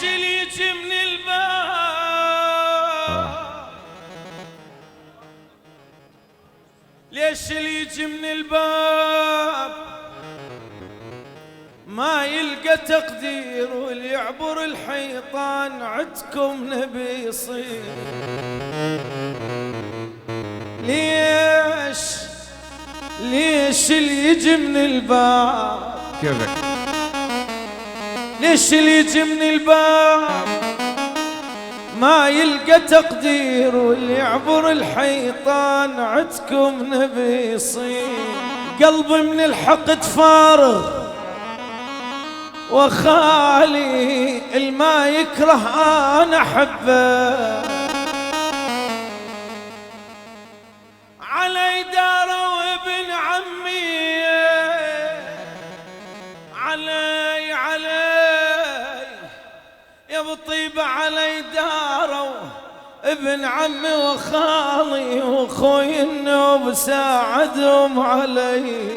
اللي يجي من الباب؟ ليش اللي يجي من الباب ما يلقى تقدير، واللي يعبر الحيطان عدكم نبي يصير؟ ليش اللي يجي من الباب؟ كيفك؟ ليش اللي يجي من الباب ما يلقى تقدير، واللي يعبر الحيطان عدكم نبي يصير؟ قلبي من الحقد فارغ وخالي، الما يكره انا احبه، علي داروا ابن عمي، علي يا بطيبة علي داروا ابن عمي وخالي، واخوي النوب ساعدهم علي.